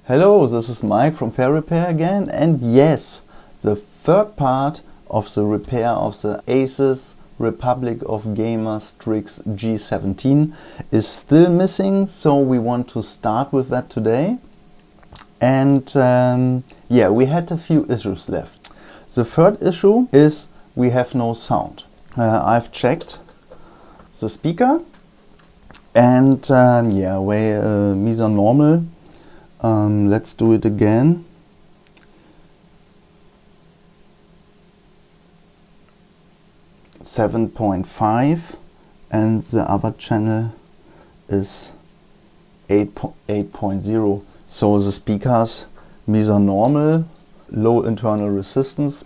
Hello, this is Mike from Fair Repair again, and yes, the third part of the repair of the ASUS Republic of Gamers STRIX G17 is still missing, so we want to start with that today. And yeah, we had a few issues left. The third issue is we have no sound. I've checked the speaker and yeah, way these are normal. Let's do it again. .5 and the other channel is 8.0. So the speakers, these are normal, low internal resistance,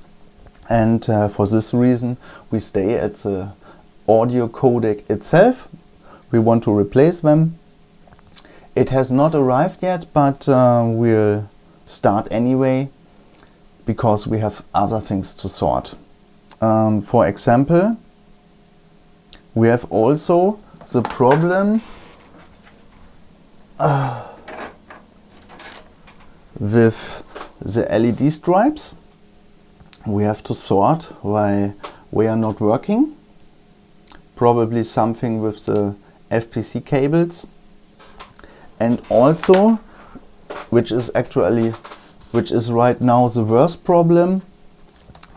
and for this reason we stay at the audio codec itself. We want to replace them. It has not arrived yet, but we'll start anyway because we have other things to sort. For example, we have also the problem with the LED stripes. We have to sort why we are not working. Probably something with the FPC cables. And also, which is right now the worst problem,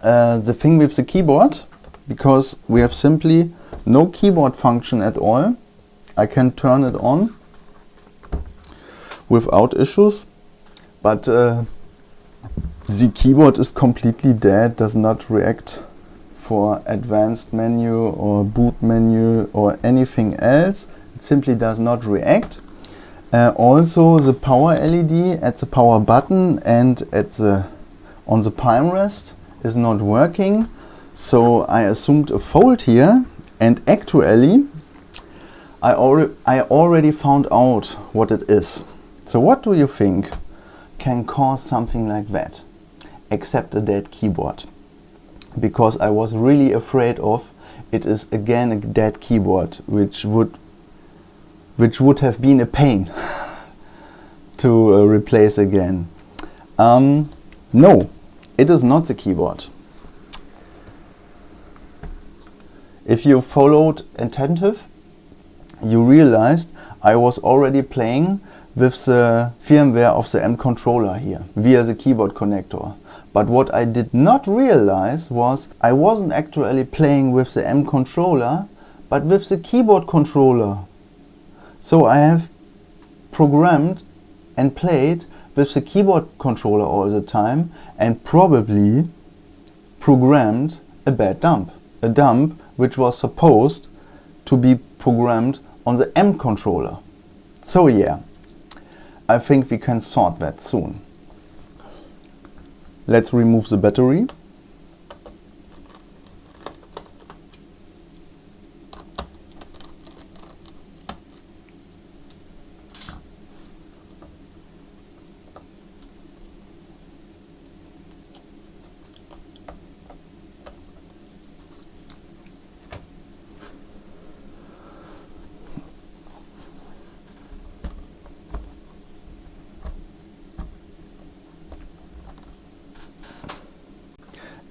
the thing with the keyboard, because we have simply no keyboard function at all. I can turn it on without issues, but the keyboard is completely dead, does not react for advanced menu or boot menu or anything else. It simply does not react. Also, the power LED at the power button and on the palm rest is not working. So I assumed a fault here, and actually I already found out what it is. So what do you think can cause something like that, except a dead keyboard? Because I was really afraid of it is again a dead keyboard, which would have been a pain to replace again. No, it is not the keyboard. If you followed attentive, you realized I was already playing with the firmware of the M controller here via the keyboard connector. But what I did not realize was I wasn't actually playing with the M controller, but with the keyboard controller. So I have programmed and played with the keyboard controller all the time and probably programmed a bad dump. A dump which was supposed to be programmed on the M controller. So yeah, I think we can sort that soon. Let's remove the battery.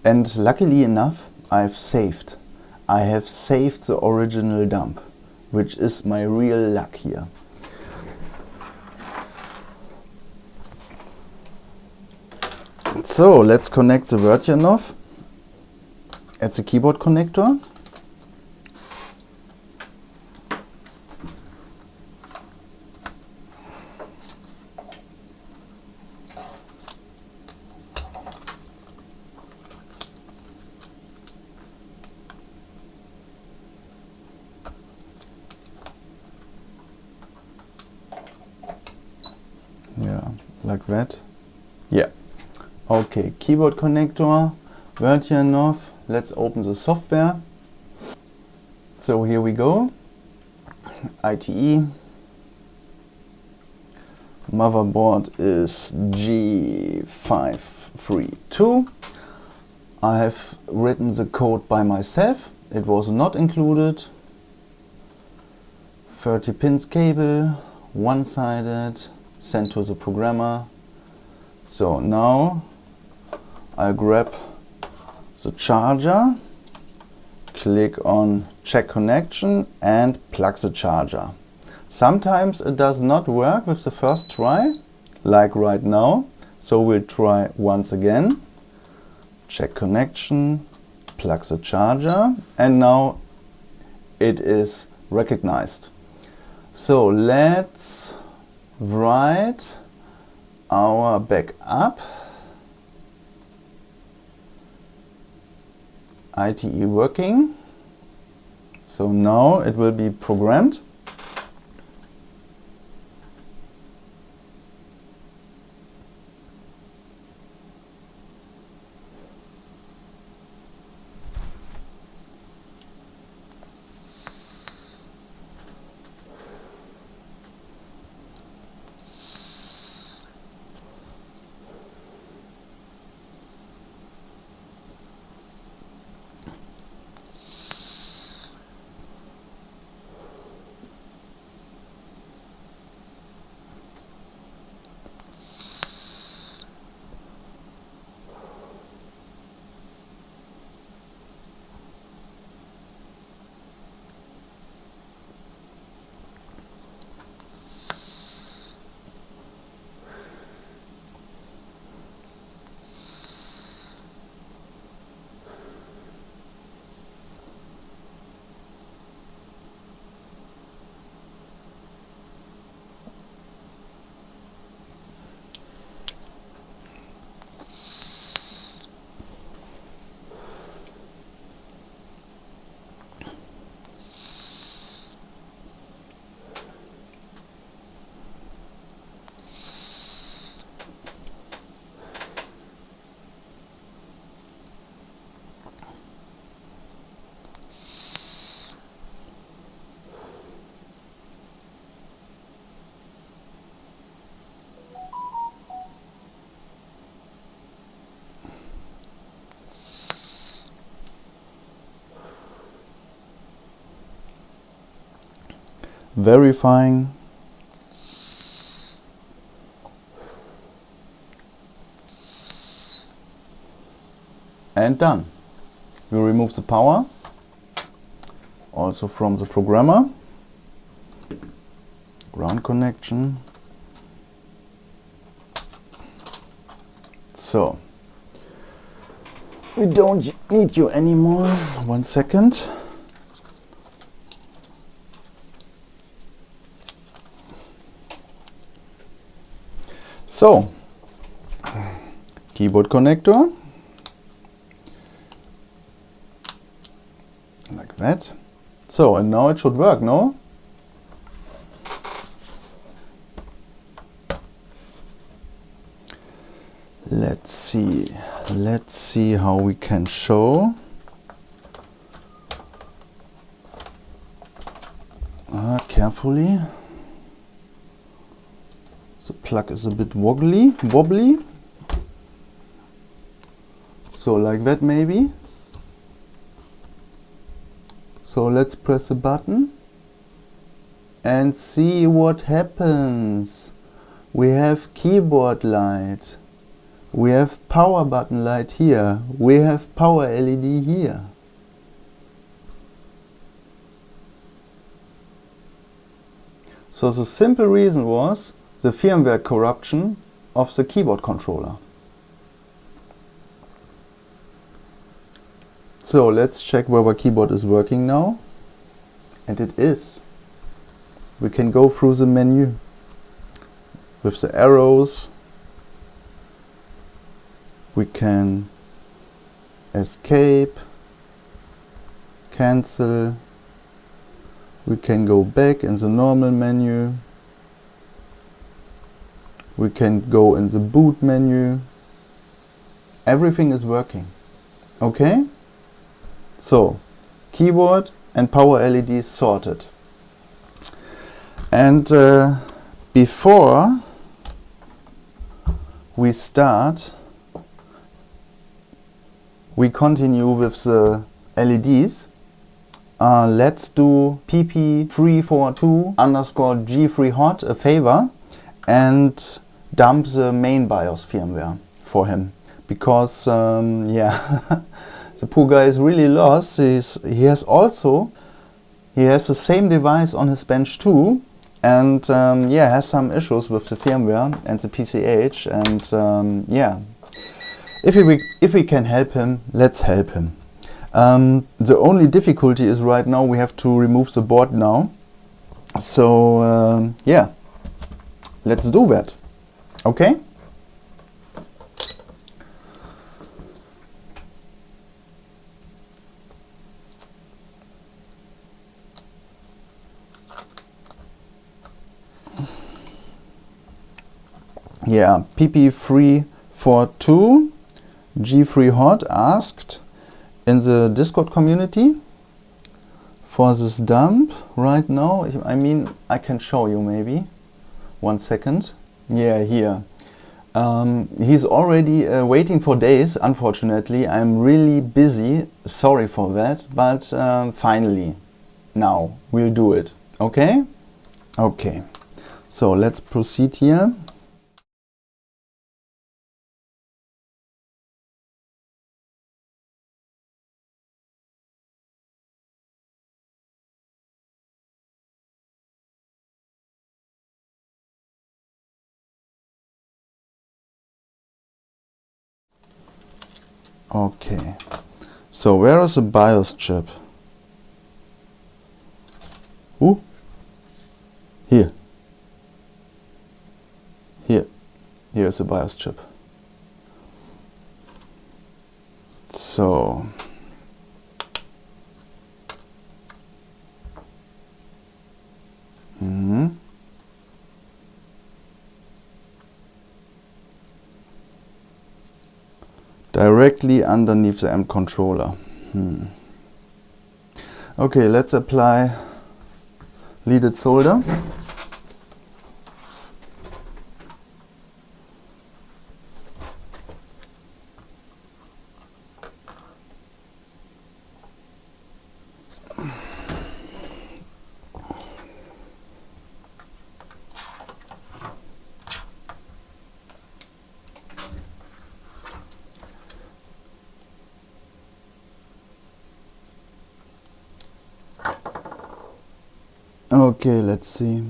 And luckily enough, I have saved the original dump, which is my real luck here. So let's connect the Vertier knob at the keyboard connector. Yeah, like that. Yeah. Okay, keyboard connector, Vertier knob. Let's open the software. So here we go. ITE. Motherboard is G532. I have written the code by myself. It was not included. 30 pins cable, one-sided, sent to the programmer, So now I'll grab the charger, click on check connection and plug the charger. Sometimes it does not work with the first try, like right now. So we'll try once again. Check connection, plug the charger, and now it is recognized. So let's write our backup ITE working. So now it will be programmed. Verifying. And done. We remove the power, also from the programmer. Ground connection. So, we don't need you anymore. 1 second. So, keyboard connector, like that. So, and now it should work, no? Let's see how we can show. Carefully. The plug is a bit wobbly. So like that maybe. So let's press the button and see what happens. We have keyboard light. We have power button light here. We have power LED here. So the simple reason was the firmware corruption of the keyboard controller. So let's check whether keyboard is working now. And it is. We can go through the menu with the arrows. We can escape, cancel. We can go back in the normal menu. We can go in the boot menu. Everything is working. Okay? So, keyboard and power LED sorted. And before we start, we continue with the LEDs. Let's do pp342_g3hot a favor and dump the main BIOS firmware for him, because yeah, the poor guy is really lost. He has the same device on his bench too, and yeah, has some issues with the firmware and the PCH, and yeah, if we can help him, let's help him. The only difficulty is right now we have to remove the board now, so yeah, let's do that. Okay? Yeah, PP342 G3 Hot asked in the Discord community for this dump right now. I mean, I can show you maybe. 1 second. Yeah, here. He's already waiting for days, unfortunately. I'm really busy, sorry for that, but finally, now we'll do it. Okay? Okay. So let's proceed here. Okay, so where is the BIOS chip? Ooh. Here. Here. Here is the BIOS chip. So directly underneath the M controller. Okay, let's apply leaded solder. Okay, let's see.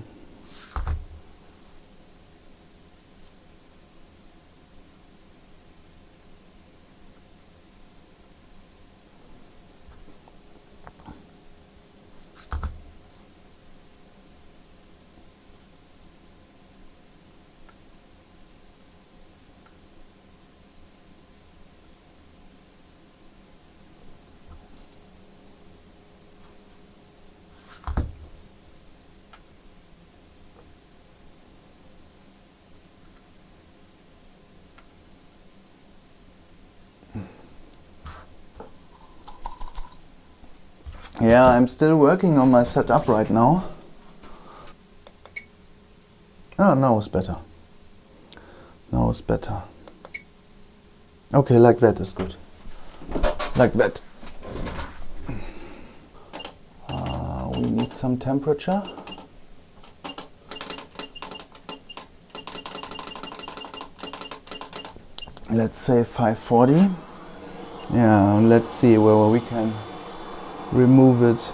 Yeah, I'm still working on my setup right now. Oh, now it's better. Now it's better. Okay, like that is good. Like that. We need some temperature. Let's say 540. Yeah, let's see where we can remove it.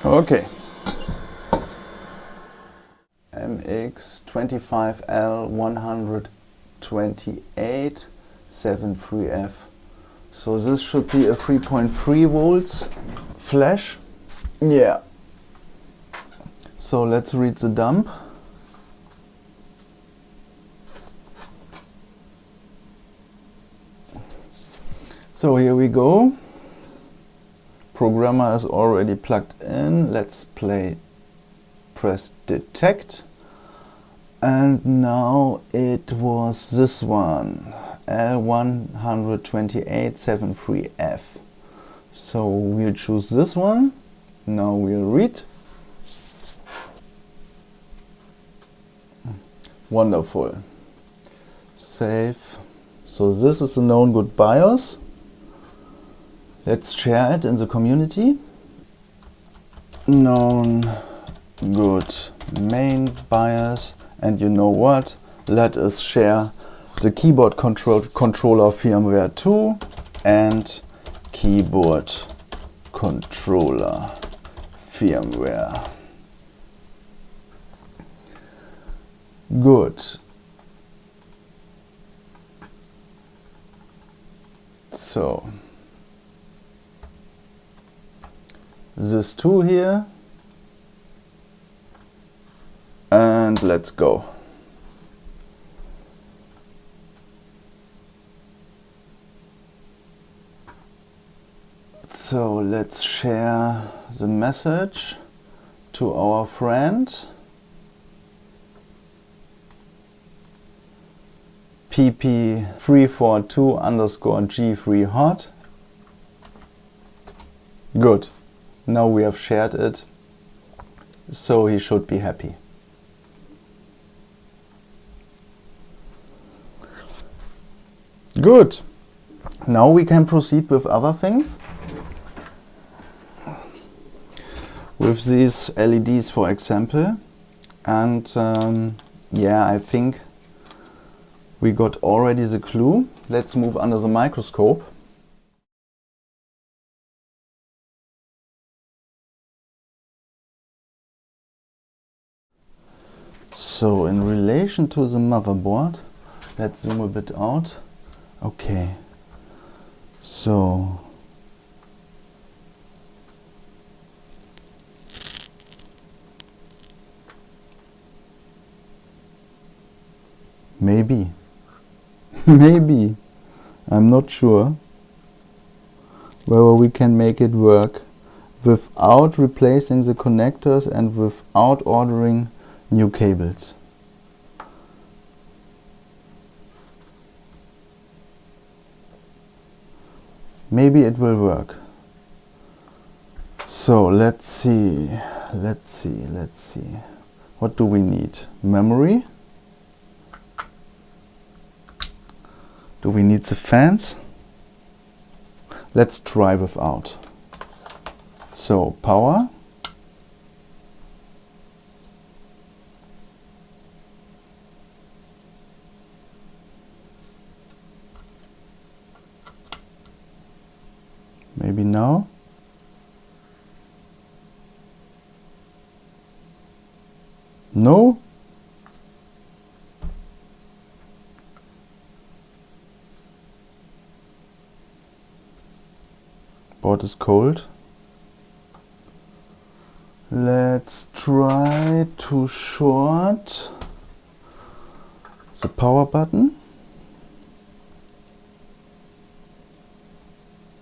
Okay. MX25L128 73F. So this should be a 3.3 volts flash. Yeah. So let's read the dump. So here we go. Programmer is already plugged in. Let's press detect. And now it was this one, L12873F. So we'll choose this one. Now we'll read. Wonderful. Save. So this is the known good BIOS. Let's share it in the community. Known good main BIOS. And you know what? Let us share the keyboard controller firmware 2 and keyboard controller firmware. Good. So this 2 here. And let's go. So let's share the message to our friend. pp342_g3hot. Good. Now we have shared it. So he should be happy. Good. Now we can proceed with other things. With these LEDs, for example. And yeah, I think we got already the clue. Let's move under the microscope. So in relation to the motherboard, let's zoom a bit out. Okay, so maybe, maybe, I'm not sure whether we can make it work without replacing the connectors and without ordering new cables. Maybe it will work. So let's see. What do we need? Memory? Do we need the fans? Let's try without. So power. Maybe now. No? Board is cold. Let's try to short the power button.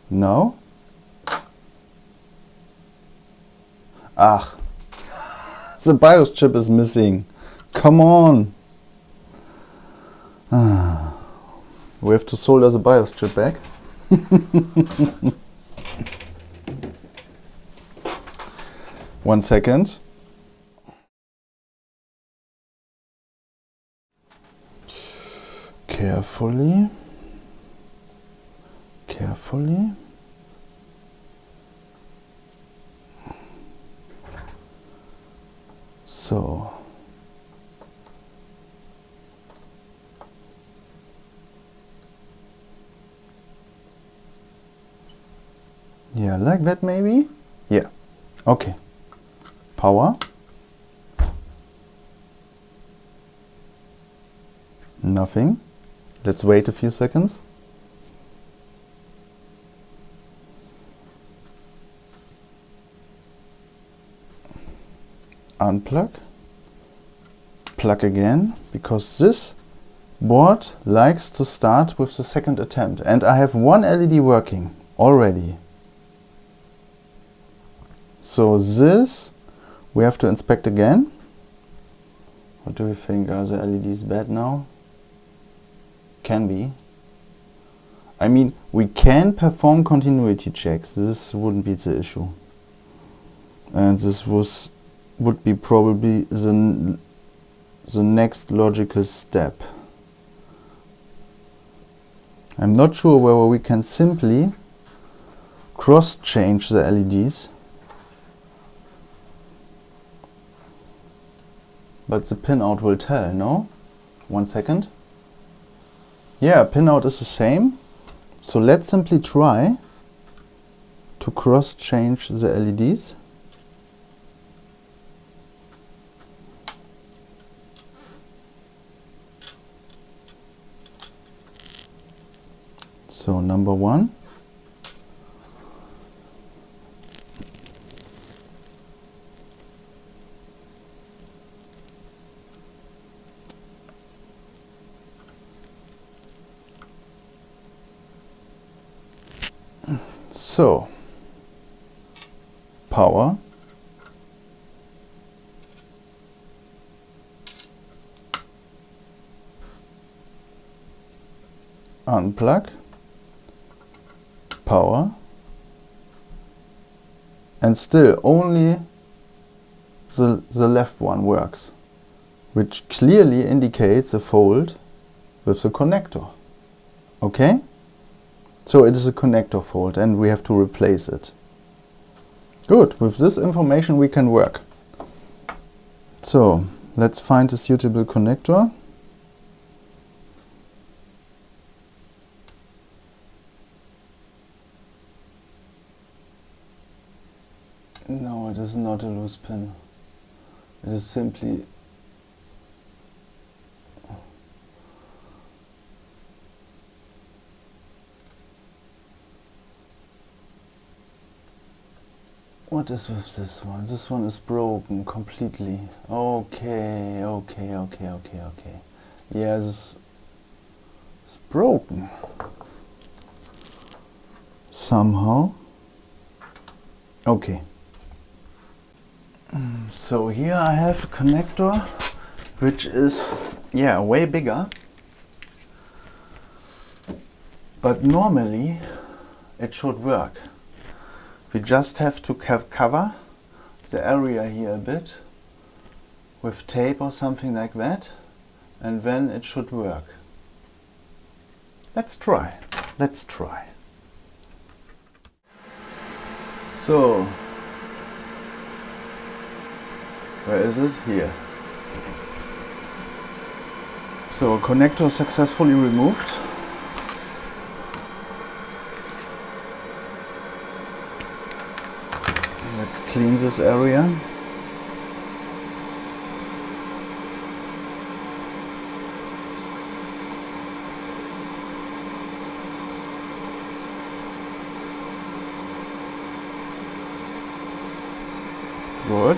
No? Ach, the BIOS chip is missing. Come on. We have to solder the BIOS chip back. One second. Carefully. Carefully. So. Yeah, like that maybe? Yeah. Okay. Power. Nothing. Let's wait a few seconds. Unplug. Plug again, because this board likes to start with the second attempt, and I have one LED working already. So this we have to inspect again. What do you think? Are the LEDs bad now? Can be. I mean, we can perform continuity checks. This wouldn't be the issue. And this would be probably the next logical step. I'm not sure whether we can simply cross-change the LEDs. But the pinout will tell, no? 1 second. Yeah, pinout is the same. So let's simply try to cross-change the LEDs. So number 1. So, power, unplug, power, and still only the left one works, which clearly indicates a fault with the connector. Okay? So it is a connector fault and we have to replace it. Good, with this information we can work. So let's find a suitable connector. No, it is not a loose pin. It is simply what is with this one? This one is broken completely. Okay. Yeah, this is broken. Somehow. Okay. So here I have a connector which is, yeah, way bigger. But normally it should work. We just have to cover the area here a bit with tape or something like that, and then it should work. Let's try. Let's try. So, where is it? Here. So, connector successfully removed. Let's clean this area. Good.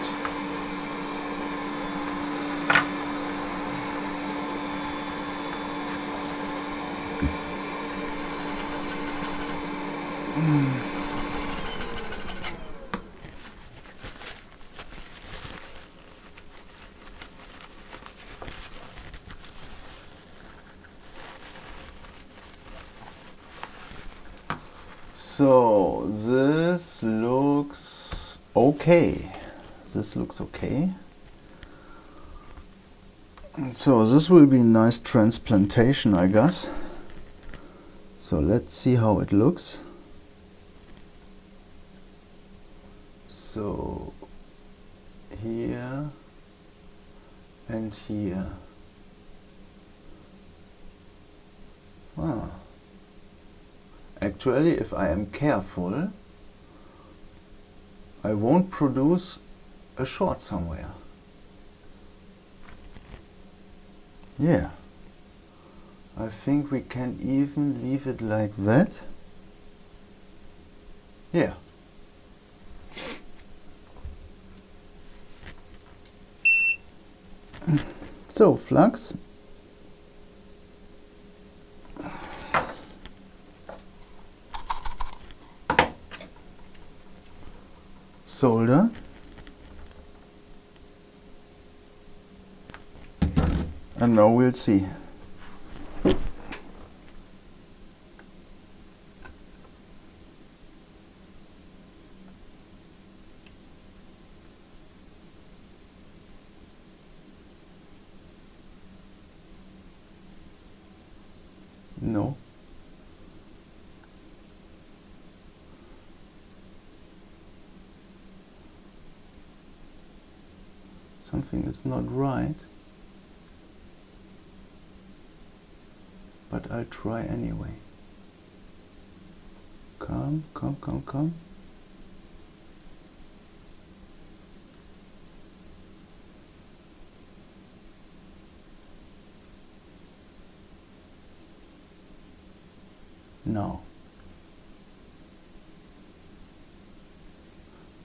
So this looks okay. This looks okay. So this will be a nice transplantation, I guess. So let's see how it looks. So here and here. Ah. Actually, if I am careful, I won't produce a short somewhere. Yeah. I think we can even leave it like that. Yeah. So, flux. solder. And now we'll see. No. Something is not right. But I'll try anyway. Come, come, come, come. No.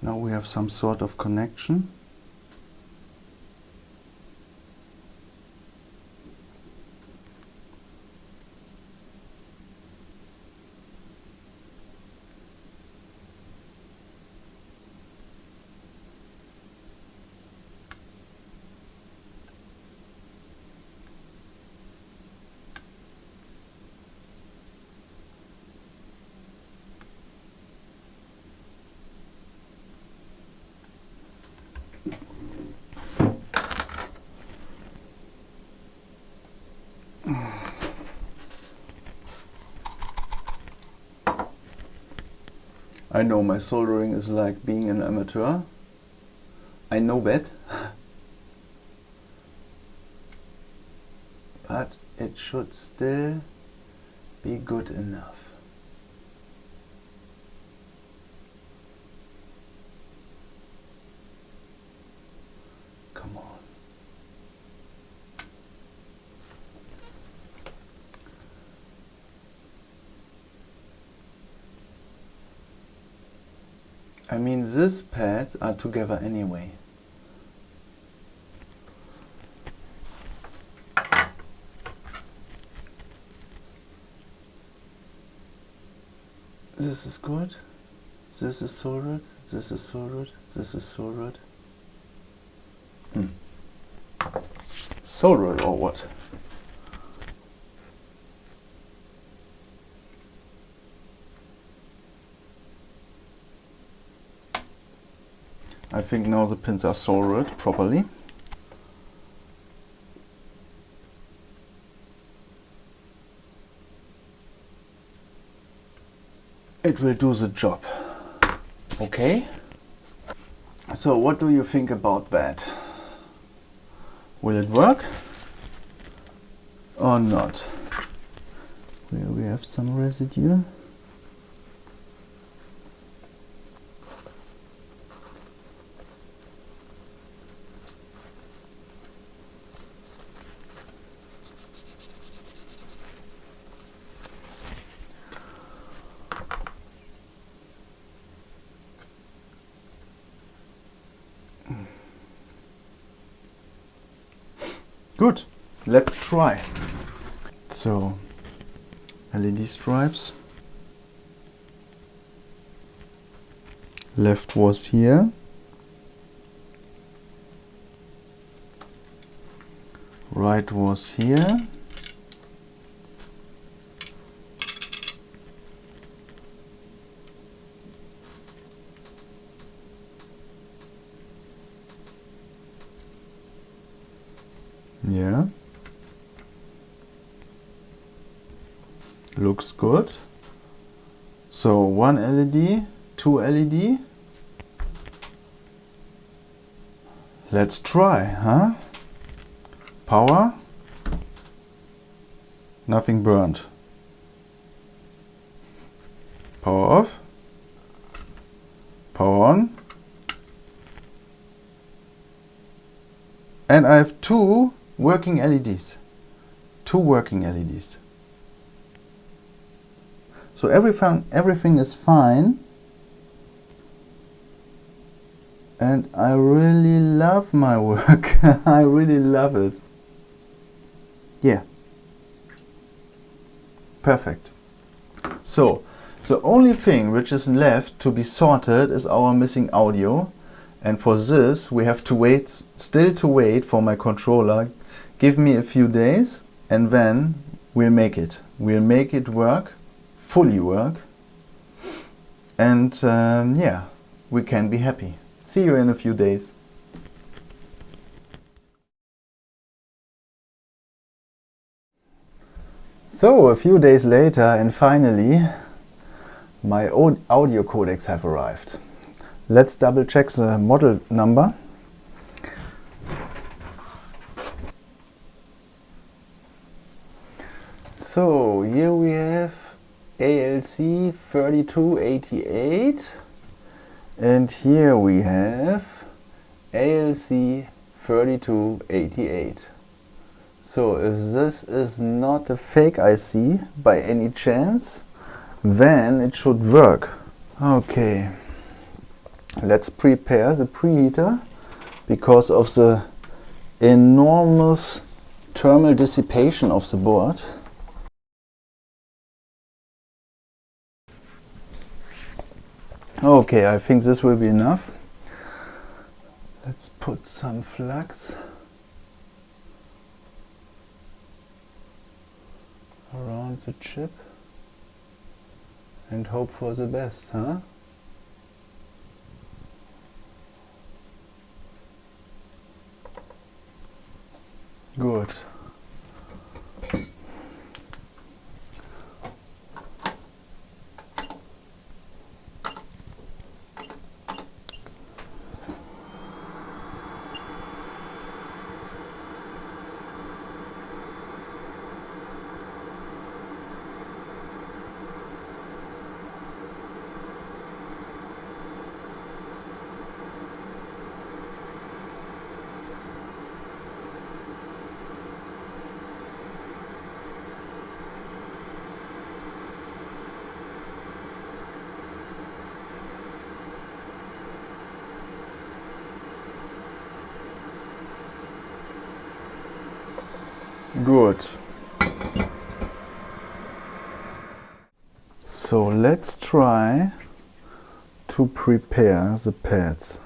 Now we have some sort of connection. I know my soldering is like being an amateur. I know that. But it should still be good enough. Come on. I mean, these pads are together anyway. This is good. This is soldered. This is soldered. This is soldered. Soldered or what? I think now the pins are soldered properly. It will do the job. Okay. So what do you think about that? Will it work or not? Here we have some residue. Good, let's try. So, LED stripes. Left was here. Right was here. Yeah, looks good. So one LED, two LED. Let's try, huh? Power. Nothing burned. Power off. Power on. And I have two working LEDs. Two working LEDs. So everything is fine. And I really love my work. I really love it. Yeah. Perfect. So The only thing which is left to be sorted is our missing audio, and for this we have to wait, still to wait for my controller. Give me a few days and then we'll make it. We'll make it work, fully work, and yeah, we can be happy. See you in a few days. So a few days later, and finally my own audio codecs have arrived. Let's double check the model number. So here we have ALC 3288 and here we have ALC 3288. So if this is not a fake IC by any chance, then it should work. Okay, let's prepare the preheater because of the enormous thermal dissipation of the board. Okay, I think this will be enough. Let's put some flux around the chip and hope for the best, huh? Good. Good. So let's try to prepare the pads.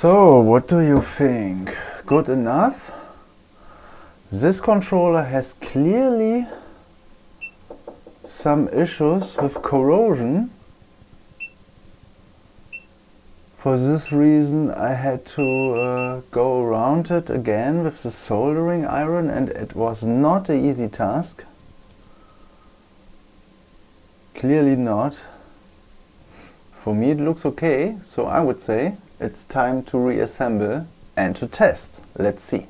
So, what do you think? Good enough? This controller has clearly some issues with corrosion. For this reason I had to go around it again with the soldering iron, and it was not an easy task. Clearly not. For me it looks okay, so I would say it's time to reassemble and to test. Let's see.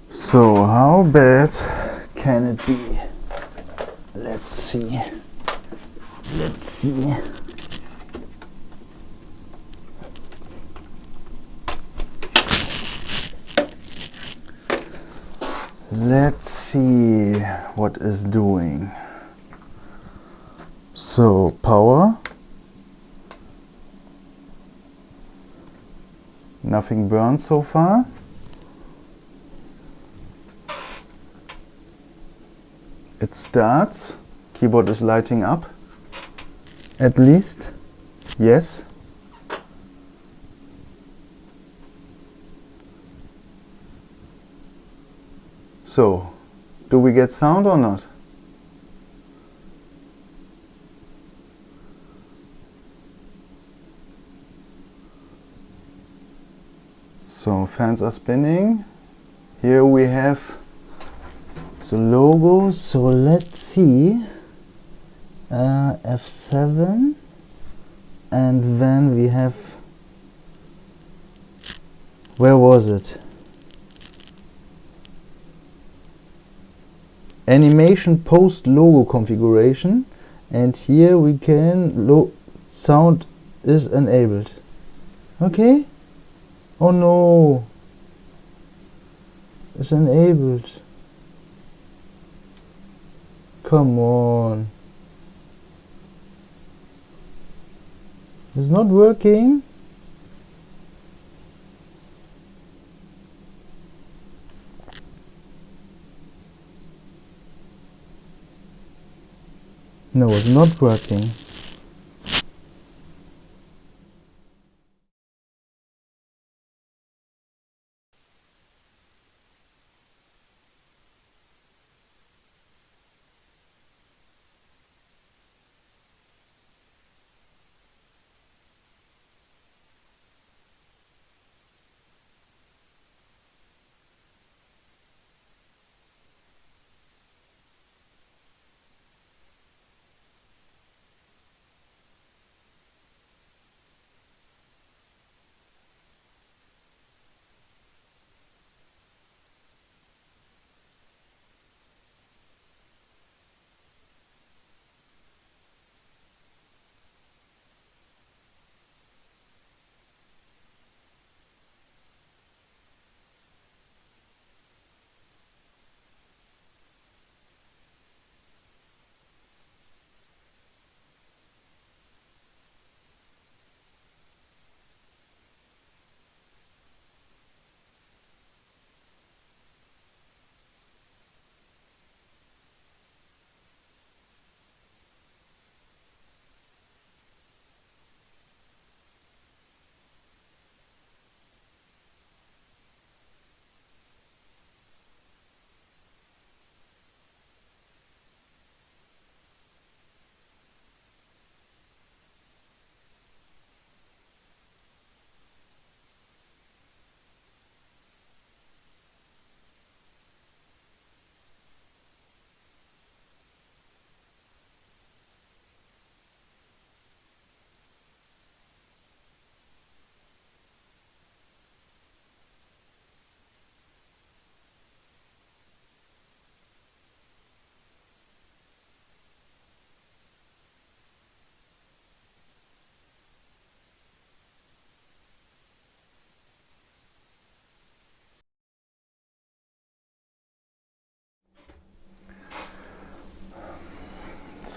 So how bad can it be? Let's see. Let's see. Let's see what is doing. So power. Nothing burned so far. It starts. Keyboard is lighting up. At least. Yes. So, do we get sound or not? So, fans are spinning. Here we have the logo. So, let's see. F7. And then we have... Where was it? Animation post logo configuration, and here we can sound is enabled. Okay. Oh no, it's enabled. Come on, it's not working. No, it's not working.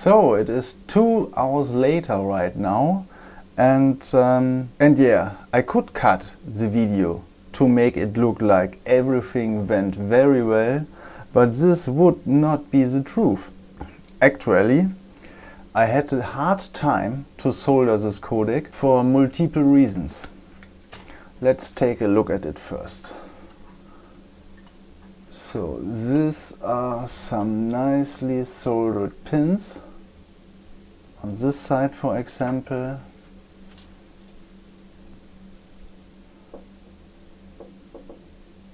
So it is 2 hours later right now, and yeah, I could cut the video to make it look like everything went very well, but this would not be the truth. Actually, I had a hard time to solder this codec for multiple reasons. Let's take a look at it first. So these are some nicely soldered pins on this side, for example.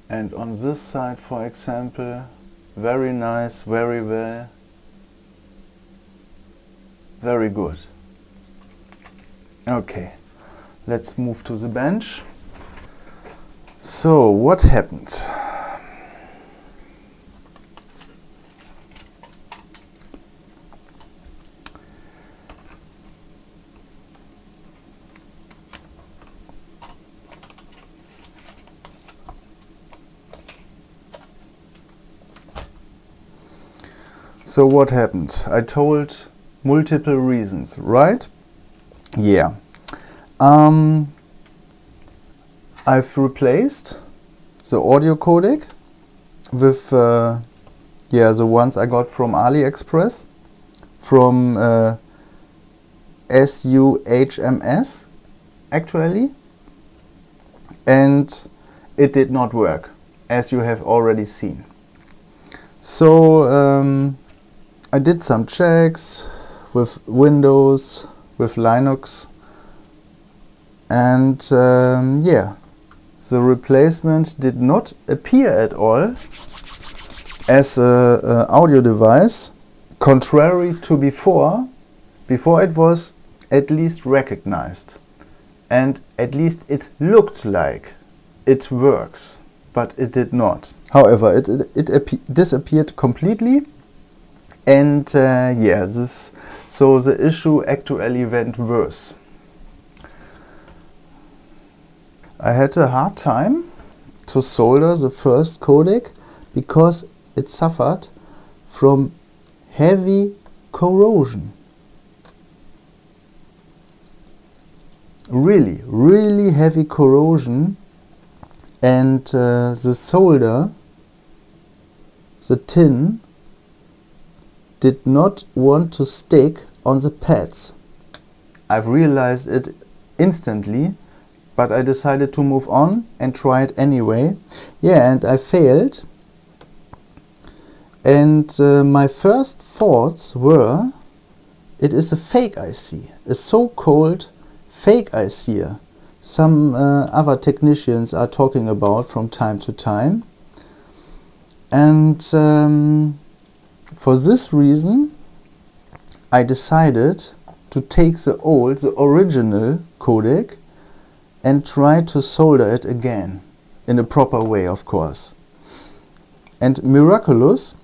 And on this side, for example, very nice, very well, very good. Okay, let's move to the bench. So what happened? So what happened? I told multiple reasons, right? Yeah. I've replaced the audio codec with yeah, the ones I got from AliExpress, from ASUS actually, and it did not work, as you have already seen. So I did some checks with Windows, with Linux, and yeah, the replacement did not appear at all as an audio device, contrary to before. Before it was at least recognized, and at least it looked like it works, but it did not. However, it disappeared completely. And yeah, so the issue actually went worse. I had a hard time to solder the first codec because it suffered from heavy corrosion. Really, really heavy corrosion, and the solder, the tin, did not want to stick on the pads. I've realized it instantly, but I decided to move on and try it anyway. Yeah, and I failed. And my first thoughts were, it is a fake IC, a so-called fake IC. Some other technicians are talking about from time to time. And for this reason, I decided to take the original codec and try to solder it again, in a proper way, of course. And miraculous,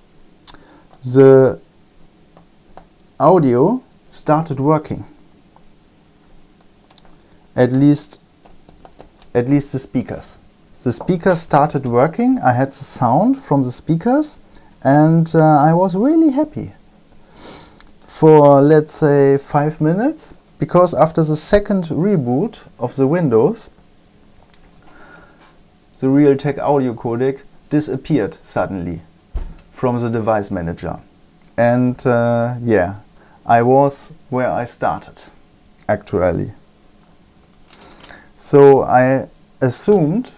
the audio started working. At least the speakers. The speakers started working. I had the sound from the speakers, and I was really happy for, let's say, 5 minutes, because after the second reboot of the Windows, the Realtek audio codec disappeared suddenly from the device manager. And yeah, I was where I started, actually. So I assumed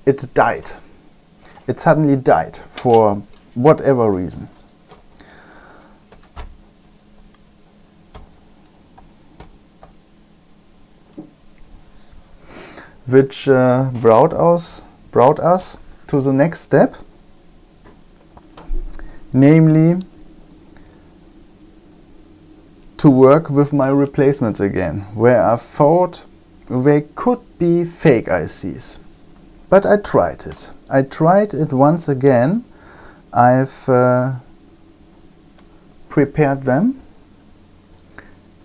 it died. It suddenly died for whatever reason. Which brought us to the next step, namely to work with my replacements again, where I thought they could be fake ICs. But I tried it. I tried it once again. I've prepared them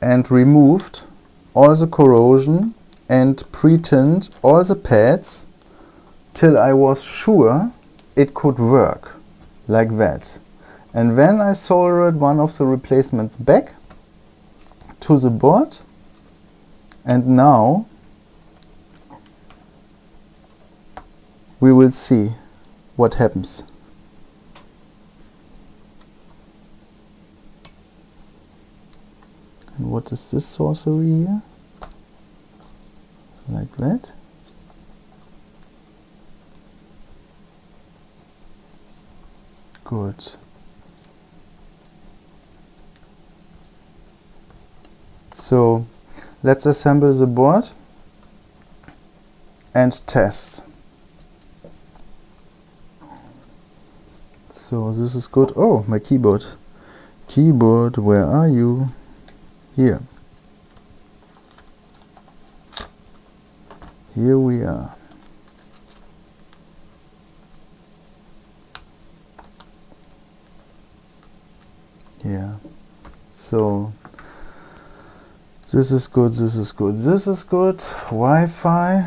and removed all the corrosion and pre-tinned all the pads till I was sure it could work like that. And then I soldered one of the replacements back to the board, and now we will see what happens. And what is this sorcery here? Like that. Good. So let's assemble the board and test. So this is good. Oh, my keyboard. Keyboard, where are you? Here. Here we are. Yeah. So this is good, this is good, this is good. Wi-Fi.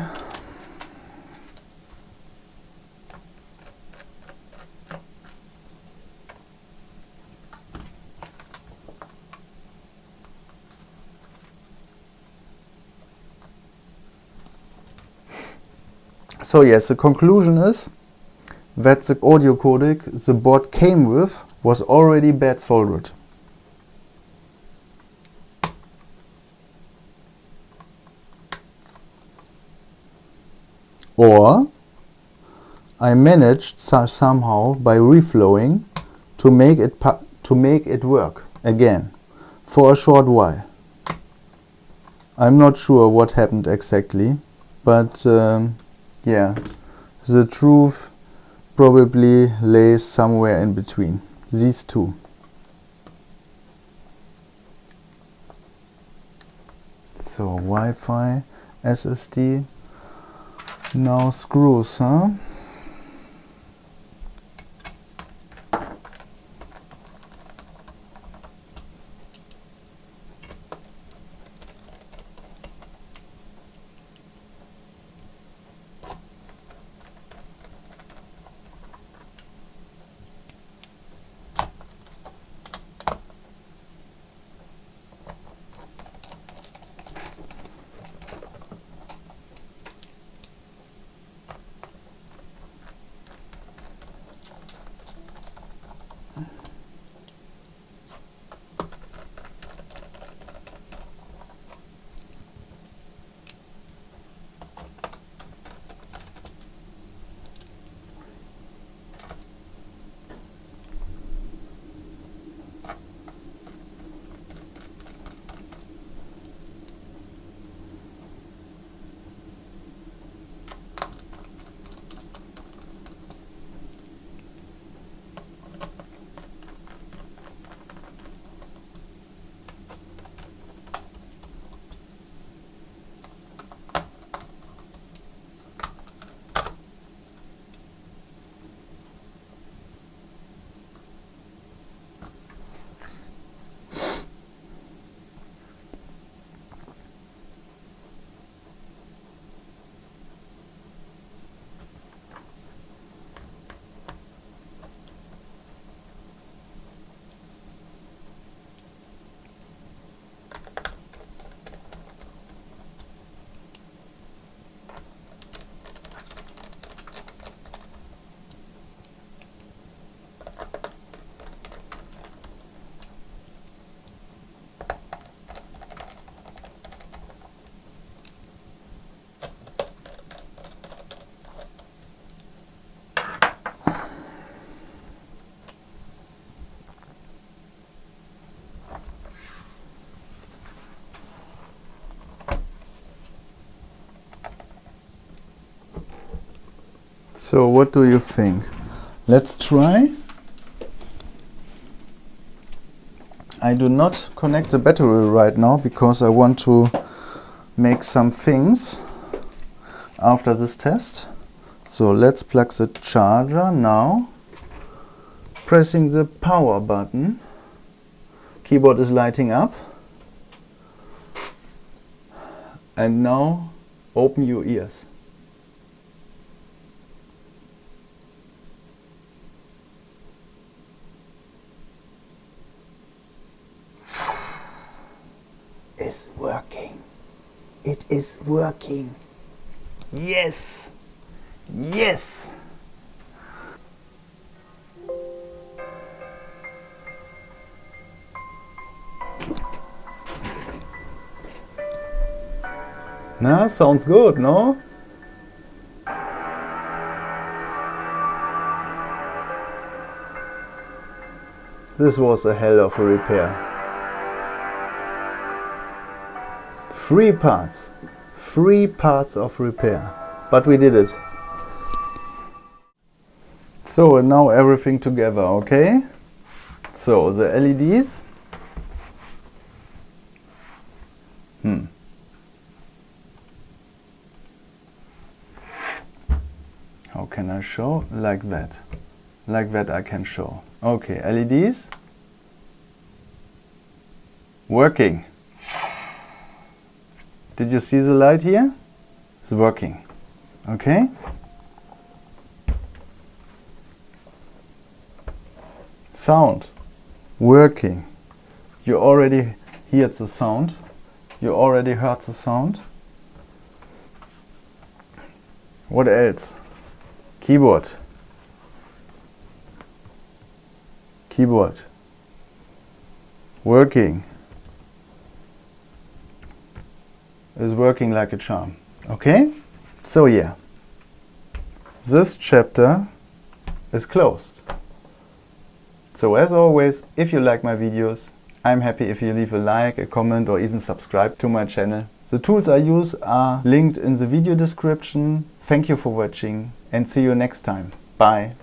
So yes, the conclusion is that the audio codec the board came with was already bad soldered. Or I managed somehow by reflowing to make it work again for a short while. I'm not sure what happened exactly, but yeah, the truth probably lays somewhere in between these two. So Wi-Fi, SSD, now screws, huh? So what do you think? Let's try. I do not connect the battery right now because I want to make some things after this test. So let's plug the charger now. Pressing the power button. Keyboard is lighting up. And now open your ears. is working. It is working. Yes. Yes. Nah, sounds good, no? This was a hell of a repair. 3 parts. 3 parts of repair. But we did it. So, and now everything together, okay? So, the LEDs. How can I show? Like that. Like that I can show. Okay, LEDs. Working. Did you see the light here? It's working. Okay? Sound. Working. You already heard the sound. You already heard the sound. What else? Keyboard. Keyboard. Working. Is working like a charm. Okay? So yeah. This chapter is closed. So as always, if you like my videos, I'm happy if you leave a like, a comment or even subscribe to my channel. The tools I use are linked in the video description. Thank you for watching and see you next time. Bye.